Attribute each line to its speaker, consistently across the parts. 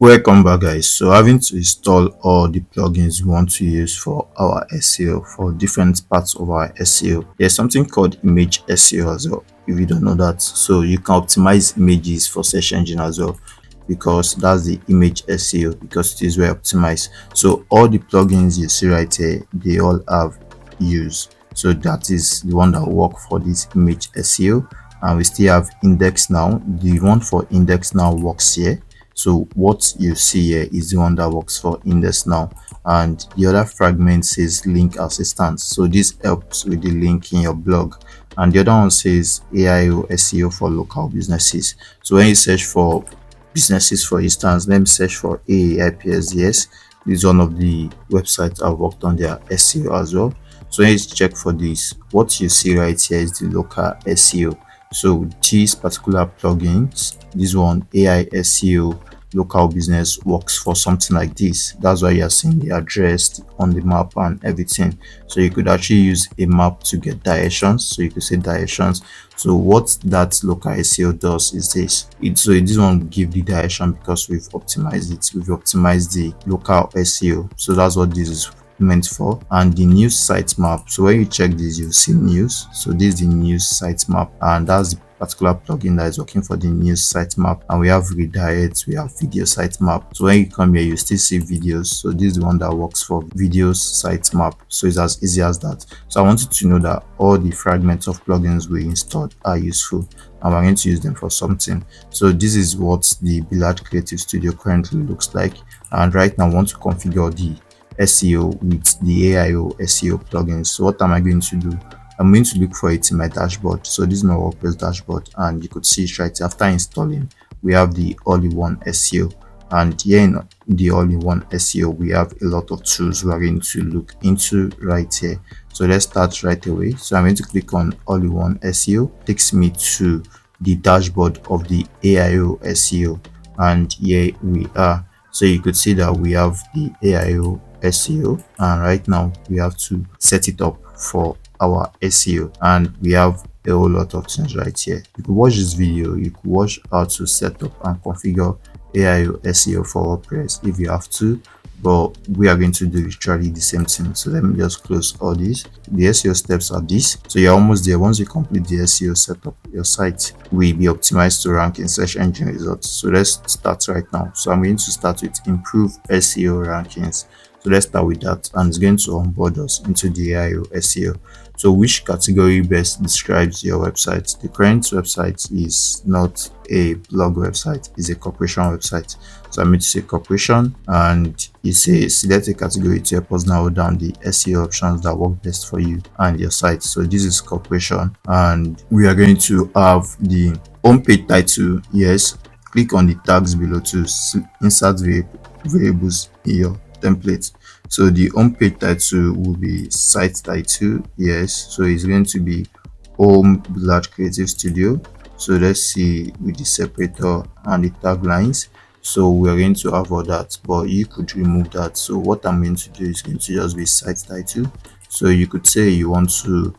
Speaker 1: Welcome back, guys. So having to install all the plugins we want to use for our SEO, for different parts of our SEO. There's something called image SEO as well, if you don't know that. So you can optimize images for search engine as well, because that's the image SEO, because it is well optimized. So all the plugins you see right here, they all have use. So that is the one that will work for this image SEO. And we still have index now. The one for index now works here. So what you see here is the one that works for index now, and the other fragment says link assistance. So this helps with the link in your blog, and the other one says AIO SEO for local businesses. So when you search for businesses, for instance, let me search for AIPSDS. This is one of the websites I've worked on their SEO as well. So let's check for this. What you see right here is the local SEO. So these particular plugins, this one AI SEO local business, works for something like this. That's why you are seeing the address on the map and everything. So you could actually use a map to get directions. So you could say directions. So what that local SEO does is this. This one will give the direction because we've optimized it. We've optimized the local SEO. So that's what this is meant for. And the news sitemap, so when you check this, you'll see news. So this is the news sitemap, and that's the particular plugin that is working for the news sitemap. And we have redirects, we have video sitemap. So when you come here, you still see videos. So this is the one that works for videos sitemap. So it's as easy as that. So I want you to know that all the fragments of plugins we installed are useful, and we're going to use them for something. So this is what the Billard Creative Studio currently looks like. And right now I want to configure the SEO with the AIO SEO plugins. So what am I going to do? I'm going to look for it in my dashboard. So this is my WordPress dashboard, and you could see it right after installing. We have the all-in-one SEO, and here in the all-in-one SEO we have a lot of tools we are going to look into right here. So let's start right away. So I'm going to click on all-in-one SEO. It takes me to the dashboard of the AIO SEO, and here we are. So you could see that we have the AIO SEO, and right now we have to set it up for our SEO, and we have a whole lot of things right here. You could watch this video, you could watch how to set up and configure AIO SEO for WordPress if you have to, but we are going to do literally the same thing. So let me just close all these. The SEO steps are this. So you're almost there. Once you complete the SEO setup, your site will be optimized to rank in search engine results. So let's start right now. So I'm going to start with improve SEO rankings. So let's start with that, and it's going to onboard us into the AIO SEO. So which category best describes your website? The current website is not a blog website, it's a corporation website. So I'm going to say corporation, and you say select a category to help us narrow down the SEO options that work best for you and your site. So this is corporation, and we are going to have the homepage title. Yes, click on the tags below to insert variables in your template. So the homepage title will be site title. Yes, so it's going to be home Billard Creative Studio. So let's see with the separator and the taglines. So we're going to have all that, but you could remove that. So what I'm going to do is going to just be site title. So you could say you want to,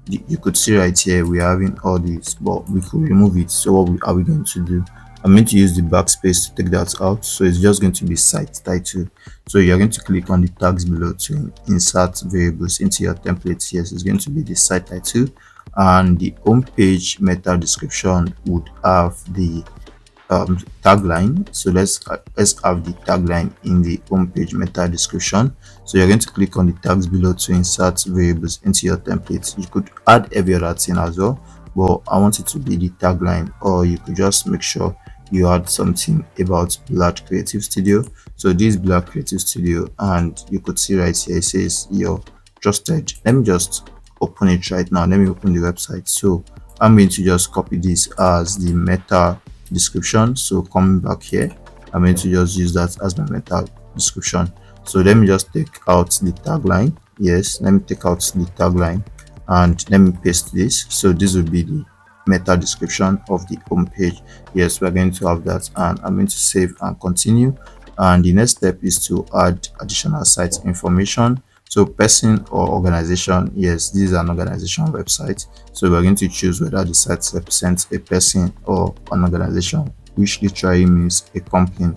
Speaker 1: you could see right here we're having all this, but we could remove it. So what are we going to do? I'm going to use the backspace to take that out. So it's just going to be site title. So you're going to click on the tags below to insert variables into your template. Yes, it's going to be the site title, and the home page meta description would have the tagline. So let's have the tagline in the home page meta description. So you're going to click on the tags below to insert variables into your template. You could add every other thing as well, but I want it to be the tagline, or you could just make sure you add something about Billard Creative Studio. So this Billard Creative Studio, and you could see right here it says your trusted. Let me just open it right now. Let me open the website. So I'm going to just copy this as the meta description. So coming back here, I'm going to just use that as my meta description. So let me just take out the tagline. Yes, let me take out the tagline, and let me paste this. So this will be the meta description of the home page. Yes, we're going to have that, and I'm going to save and continue. And the next step is to add additional site information. So person or organization. Yes, this is an organization website, so we're going to choose whether the site represents a person or an organization, which literally means a company.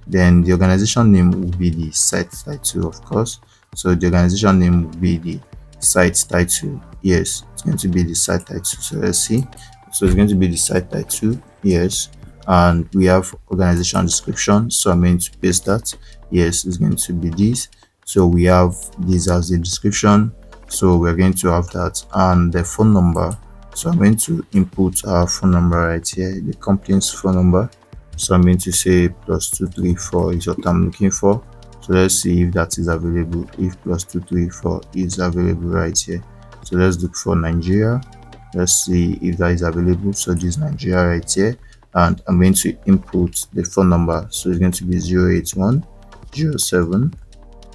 Speaker 1: Then the organization name will be the site title, of course. So the organization name will be the site title. Yes, it's going to be the site title. So let's see. So it's going to be the site title. Yes, and we have organization description. So I'm going to paste that. Yes, it's going to be this. So we have this as the description. So we're going to have that, and the phone number. So I'm going to input our phone number right here, the company's phone number. So I'm going to say +234 is what I'm looking for. So let's see if that is available. If +234 is available right here. So let's look for Nigeria. Let's see if that is available. So this is Nigeria right here, and I'm going to input the phone number. So it's going to be 08107.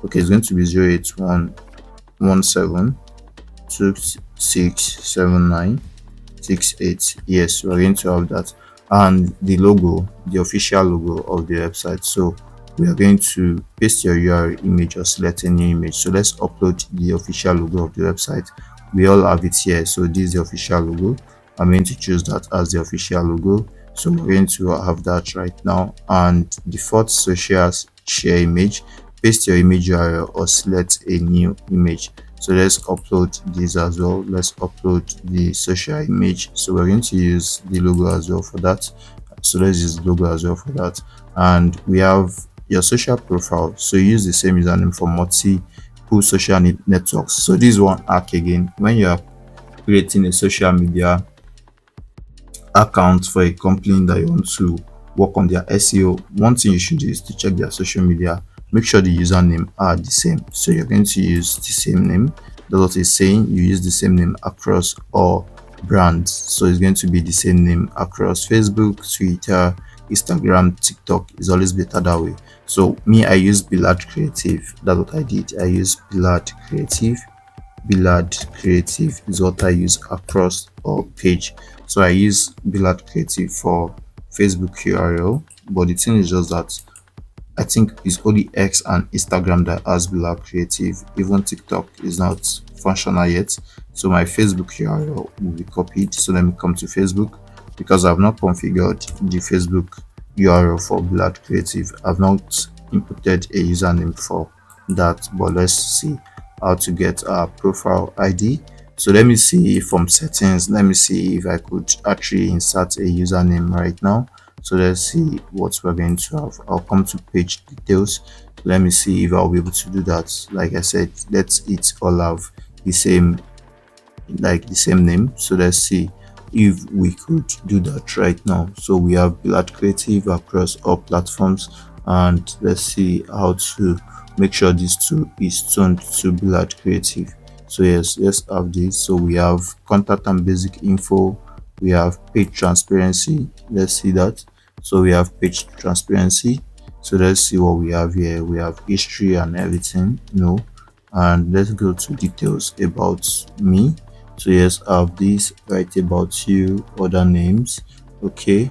Speaker 1: Okay, it's going to be 08117267968. Yes, we're going to have that, and the logo, the official logo of the website. So we are going to paste your URL image or select any image. So let's upload the official logo of the website. We all have it here. So this is the official logo. I'm going to choose that as the official logo. So we're going to have that right now. And default social share image, paste your image URL or select a new image. So let's upload this as well. Let's upload the social image. So we're going to use the logo as well for that. So let's use the logo as well for that. And we have your social profile. So use the same username for multiple social networks. So this is one hack again. When you are creating a social media account for a company that you want to work on their SEO, one thing you should do is to check their social media. Make sure the username are the same. So you're going to use the same name. That's what it's saying. You use the same name across all brands. So it's going to be the same name across Facebook, Twitter, Instagram, TikTok. Is always better that way. So me, I use Billard Creative. That's what I did. I use Billard Creative. Billard Creative is what I use across all page. So I use Billard Creative for Facebook URL, but the thing is just that I think it's only X and Instagram that has Billard Creative. Even TikTok is not functional yet. So my Facebook URL will be copied. So let me come to Facebook, because I've not configured the Facebook URL for Billard Creative. I've not inputted a username for that, but let's see how to get a profile ID. So let me see from settings. Let me see if I could actually insert a username right now. So let's see what we're going to have. I'll come to page details. Let me see if I'll be able to do that. Like I said, let's it all have the same, like the same name. So let's see if we could do that right now. So we have Billard Creative across all platforms, and let's see how to make sure this tool is tuned to Billard Creative. So yes, let's have this. So we have contact and basic info. We have page transparency. Let's see that. So we have page transparency. So let's see what we have here. We have history and everything. No, and let's go to details about me. So yes, I have this, right about you, other names. Okay,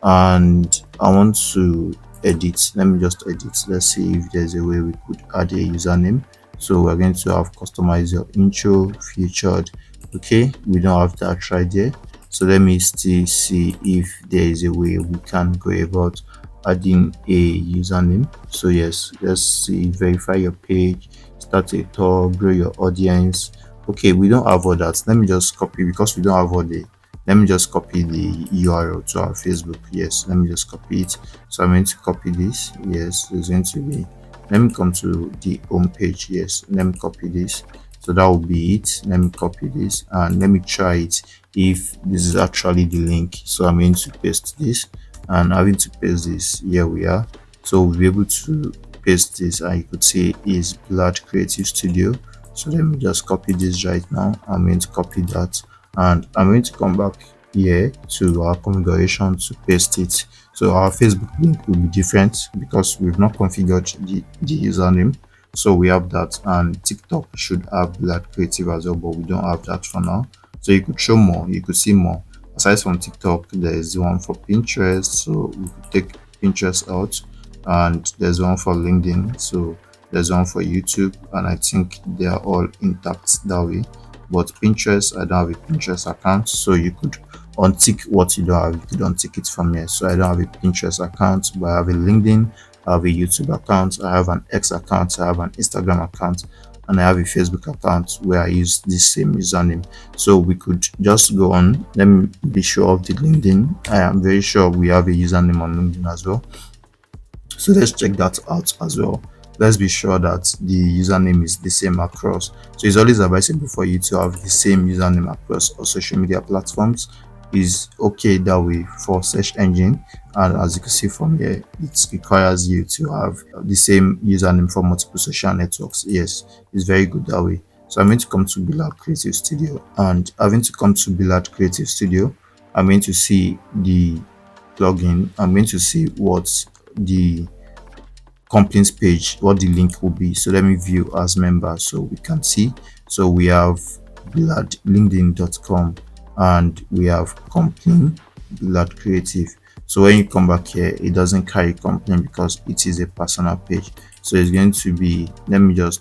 Speaker 1: and I want to edit. Let me just edit. Let's see if there's a way we could add a username. So we're going to have customize your intro, featured. Okay, we don't have that right there. So let me still see if there is a way we can go about adding a username. So yes, let's see, verify your page, start a tour, grow your audience. Okay, we don't have all that. Let me just copy, because we don't have all the, let me just copy the URL to our Facebook. Yes, let me just copy it. So I'm going to copy this. Yes, it's going to be, let me come to the home page. Yes, let me copy this. So that will be it. Let me copy this and let me try it if this is actually the link. So I'm going to paste this, and having to paste this, here we are. So we'll be able to paste this, and you could see is Billard Creative Studio. So let me just copy this right now. I'm going to copy that, and I'm going to come back here to our configuration to paste it. So our Facebook link will be different because we've not configured the username. So we have that, and TikTok should have Billard Creative as well, but we don't have that for now. So you could show more, you could see more. Aside from TikTok, there is one for Pinterest, so we could take Pinterest out, and there's one for LinkedIn, so there's one for YouTube, and I think they are all intact that way. But Pinterest, I don't have a Pinterest account, so you could untick what you don't have. You could untick it from here. So I don't have a Pinterest account, but I have a LinkedIn I have a YouTube account, I have an X account, I have an Instagram account, and I have a Facebook account where I use this same username. So we could just go on. Let me be sure of the LinkedIn. I am very sure we have a username on LinkedIn as well. So let's check that out as well. Let's be sure that the username is the same across. So it's always advisable for you to have the same username across all social media platforms. Is okay that way for search engine, and as you can see from here, it requires you to have the same username for multiple social networks. Yes, it's very good that way. So I'm going to come to Billard Creative Studio, and having to come to Billard Creative Studio, I'm going to see the plugin. I'm going to see what the company's page, what the link will be. So let me view as member so we can see. So we have linkedin.com, and we have company Billard Creative. So when you come back here, it doesn't carry company because it is a personal page. So it's going to be, let me take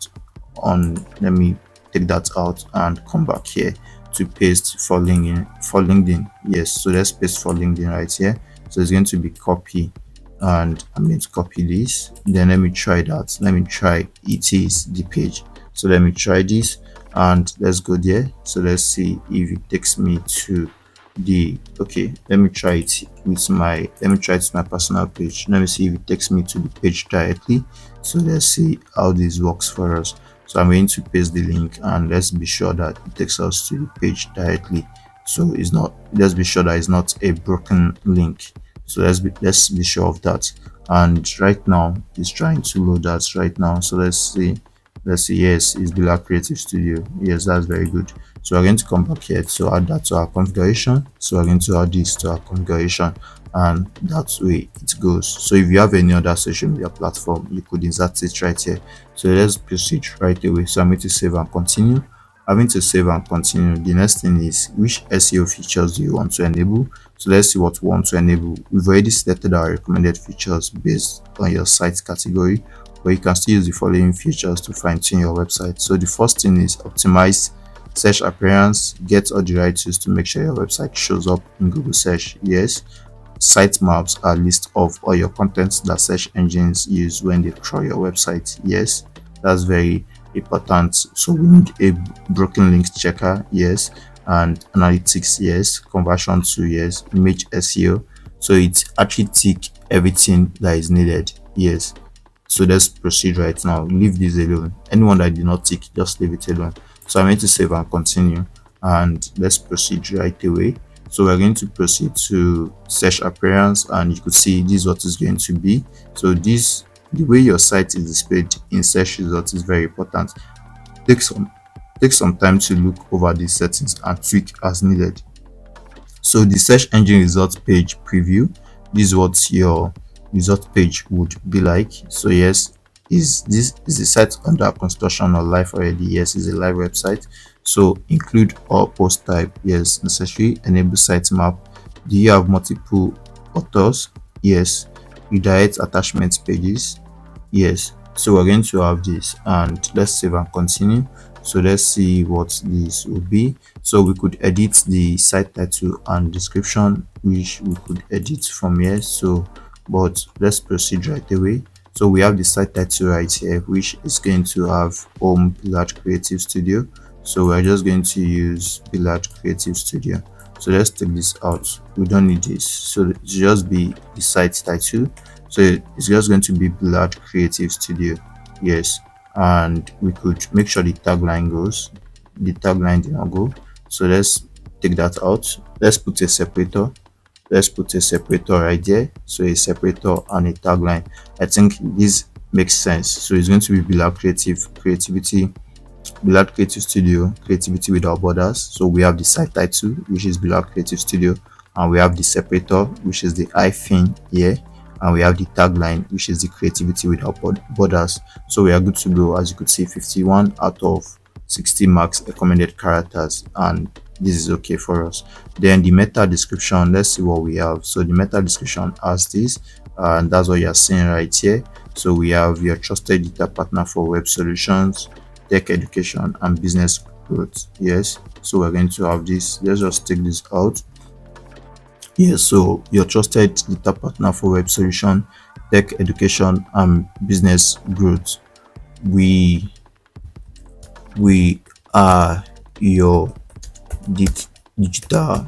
Speaker 1: that out and come back here to paste for LinkedIn. Yes, so let's paste for LinkedIn right here. So it's going to be copy, and I'm going to copy this. Then let me try that. Let me try it is the page. So let me try this, and let's go there. So let's see if it takes me to the, okay, let me try it with my personal page. Let me see if it takes me to the page directly. So let's see how this works for us. So I'm going to paste the link, and let's be sure that it takes us to the page directly. So it's not, let's be sure that it's not a broken link. So let's be sure of that. And right now it's trying to load that right now. So let's see. Yes, it's Billard Creative Studio. Yes, that's very good. So we're going to come back here to add that to our configuration. So we're going to add this to our configuration, and that's way it goes. So if you have any other social media platform, you could insert it right here. So let's proceed right away. So I'm going to save and continue. Having to save and continue, the next thing is which SEO features do you want to enable. So let's see what we want to enable. We've already selected our recommended features based on your site category, but you can still use the following features to fine-tune your website. So the first thing is optimize search appearance. Get all the right tools to make sure your website shows up in Google search. Yes. Site maps are a list of all your contents that search engines use when they crawl your website. Yes, that's very important. So we need a broken links checker. Yes. And analytics. Yes. Conversion to, yes. Image SEO. So it actually tick everything that is needed. Yes. So let's proceed right now. Leave this alone. Anyone that did not tick, just leave it alone. So I'm going to save and continue, and let's proceed right away. So we're going to proceed to search appearance, and you could see this is what is going to be. So this, the way your site is displayed in search results is very important. Take some time to look over these settings and tweak as needed. So the search engine results page preview, this is what your result page would be like. So yes, is the site under construction or live already? Yes, it's a live website. So include all post type. Yes, necessary. Enable sitemap. Do you have multiple authors? Yes. Redirect attachment pages. Yes. So we're going to have this, and let's save and continue. So let's see what this will be. So we could edit the site title and description, which we could edit from here. So but let's proceed right away. So we have the site title right here, which is going to have home Billard Creative Studio. So we're just going to use Billard Creative Studio. So let's take this out. We don't need this. So it's just be the site title. So it's just going to be Billard Creative Studio. Yes. And we could make sure the tagline goes. The tagline did not go. So let's take that out. Let's put a separator. Let's put a separator right there. So a separator and a tagline. I think this makes sense. So it's going to be Billard Creativity, Billard Creative Studio, Creativity Without Borders. So we have the site title, which is Billard Creative Studio, and we have the separator, which is the hyphen here, and we have the tagline, which is the Creativity Without Borders. So we are good to go. As you could see, 51 out of 60 marks recommended characters, and this is okay for us. Then the meta description, let's see what we have. So the meta description has this, and that's what you're seeing right here. So we have your trusted data partner for web solutions, tech education, and business growth. Yes, so we're going to have this. Let's just take this out. Yes, so your trusted data partner for web solution, tech education and business growth. We we are your digital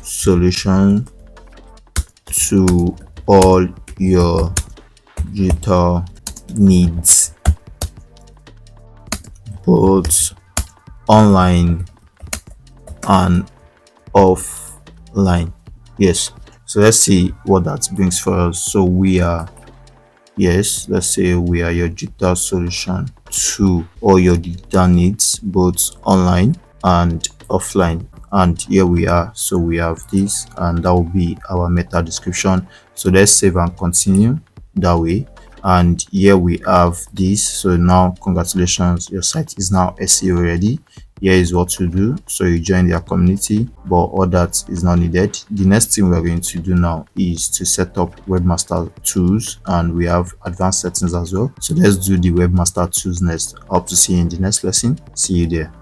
Speaker 1: solution to all your digital needs, both online and offline. Yes, so let's see what that brings for us. So we are, yes, let's say we are your digital solution to all your digital needs, both online and offline. And here we are. So we have this, and that will be our meta description. So let's save and continue that way. And here we have this. So now, congratulations, your site is now SEO ready. Here is what to do. So you join their community, but all that is not needed. The next thing we're going to do now is to set up webmaster tools, and we have advanced settings as well. So let's do the webmaster tools next. Hope to see you in the next lesson. See you there.